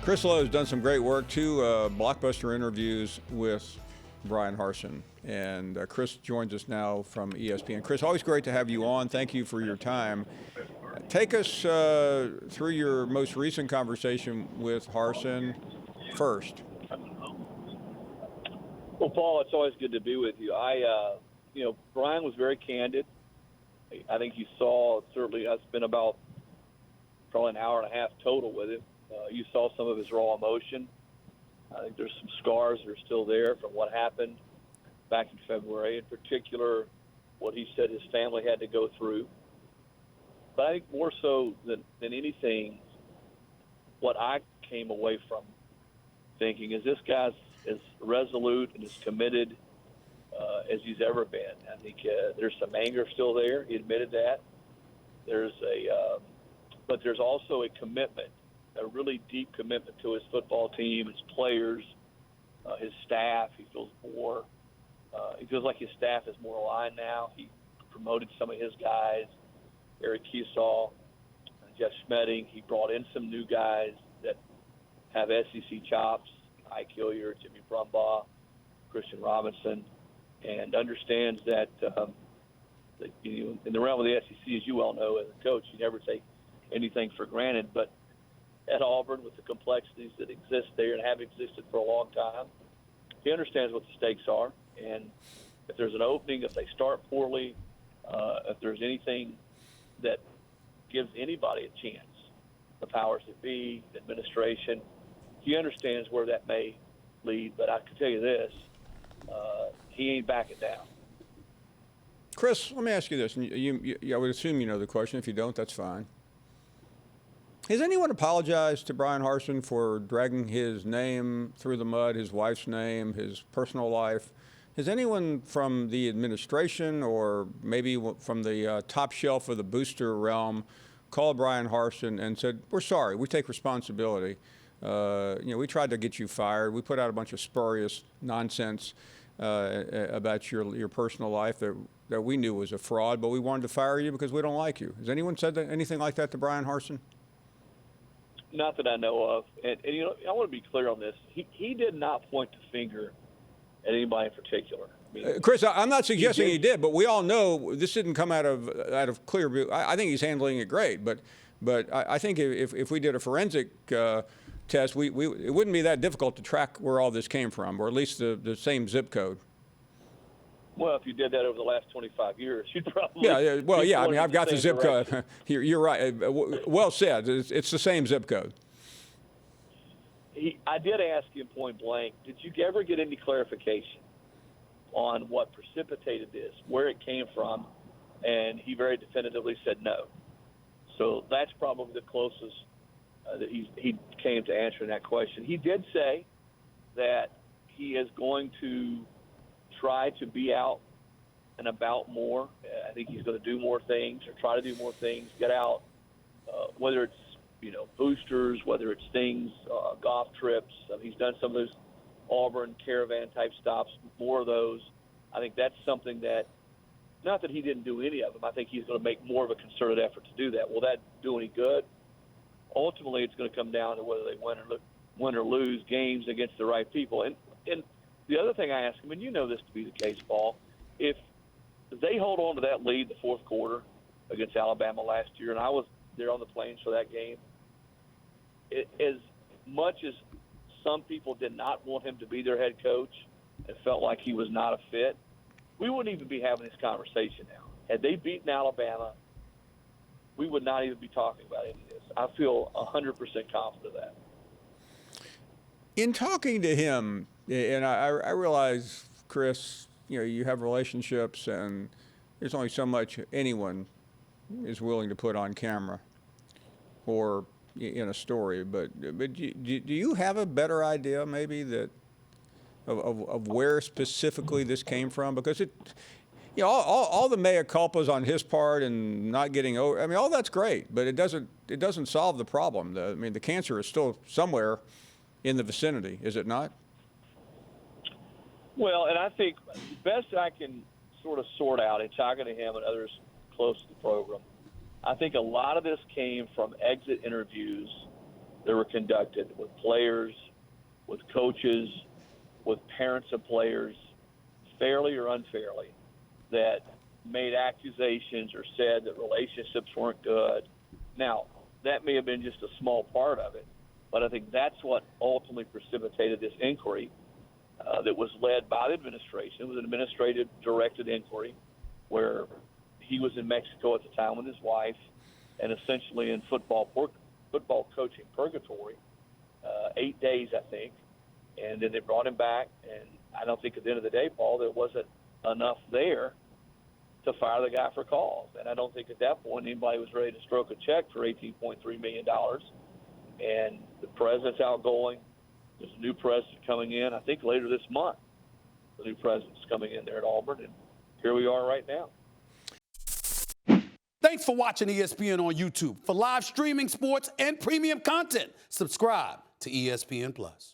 Chris Lowe has done some great work, two blockbuster interviews with Bryan Harsin. And Chris joins us now from ESPN. Chris, always great to have you on. Thank you for your time. Take us through your most recent conversation with Harsin first. Well, Paul, it's always good to be with you. Bryan was very candid. I think you saw, certainly, that's been about probably an hour and a half total with him. You saw some of his raw emotion. I think there's some scars that are still there from what happened back in February, in particular what he said his family had to go through. But I think more so than anything, what I came away from thinking is this guy's as resolute and as committed as he's ever been. I think there's some anger still there. He admitted that. But there's also a commitment, a really deep commitment to his football team, his players, his staff. He feels like his staff is more aligned now. He promoted some of his guys, Eric Kiesau, Jeff Schmedding. He brought in some new guys that have SEC chops, Ike Hilliard, Jimmy Brumbaugh, Christian Robinson, and understands that in the realm of the SEC, as you well know, as a coach, you never take anything for granted. But at Auburn, with the complexities that exist there and have existed for a long time, he understands what the stakes are. And if there's an opening, if they start poorly, if there's anything that gives anybody a chance, the powers that be, the administration, he understands where that may lead. But I can tell you this, he ain't backing down. Chris, let me ask you this. I would assume you know the question. If you don't, that's fine. Has anyone apologized to Bryan Harsin for dragging his name through the mud, his wife's name, his personal life? Has anyone from the administration or maybe from the top shelf of the booster realm called Bryan Harsin and said, we're sorry, we take responsibility. We tried to get you fired. We put out a bunch of spurious nonsense about your personal life that we knew was a fraud, but we wanted to fire you because we don't like you. Has anyone said anything like that to Bryan Harsin? Not that I know of. And I want to be clear on this. He did not point the finger at anybody in particular. I mean, Chris, I'm not suggesting he did, but we all know this didn't come out of clear view. I think he's handling it great, but I think if we did a forensic test, it wouldn't be that difficult to track where all this came from, or at least the same zip code. Well, if you did that over the last 25 years, you'd probably. Yeah. Well, yeah. I mean, I've got the zip code. You're right. Well said. It's the same zip code. I did ask him point blank, did you ever get any clarification on what precipitated this, where it came from? And he very definitively said no. So that's probably the closest that he came to answering that question. He did say that he is going to try to be out and about more. I think he's going to do more things or try to do more things, get out, whether it's, boosters, whether it's things, golf trips. He's done some of those Auburn caravan type stops, more of those. I think that's something that, not that he didn't do any of them, I think he's going to make more of a concerted effort to do that. Will that do any good? Ultimately, it's going to come down to whether they win or lose games against the right people. And the other thing I ask him, and you know this to be the case, Paul, if they hold on to that lead the fourth quarter against Alabama last year, and I was there on the plains for that game, as much as some people did not want him to be their head coach and felt like he was not a fit, we wouldn't even be having this conversation now. Had they beaten Alabama, we would not even be talking about any of this. I feel 100% confident of that. In talking to him, and I realize, Chris, you have relationships, and there's only so much anyone is willing to put on camera or in a story. But do you have a better idea, maybe, of where specifically this came from? Because all the mea culpas on his part and not getting over. I mean, all that's great, but it doesn't solve the problem. The cancer is still somewhere in the vicinity, is it not? Well, and I think best I can sort of sort out in talking to him and others close to the program, I think a lot of this came from exit interviews that were conducted with players, with coaches, with parents of players, fairly or unfairly, that made accusations or said that relationships weren't good. Now, that may have been just a small part of it, but I think that's what ultimately precipitated this inquiry that was led by the administration. It was an administrative-directed inquiry where he was in Mexico at the time with his wife and essentially in football coaching purgatory, 8 days, I think. And then they brought him back, and I don't think at the end of the day, Paul, there wasn't enough there to fire the guy for cause. And I don't think at that point anybody was ready to stroke a check for $18.3 million. And the president's outgoing. There's a new president coming in, I think later this month. The new president's coming in there at Auburn, and here we are right now. Thanks for watching ESPN on YouTube. For live streaming, sports, and premium content, subscribe to ESPN+.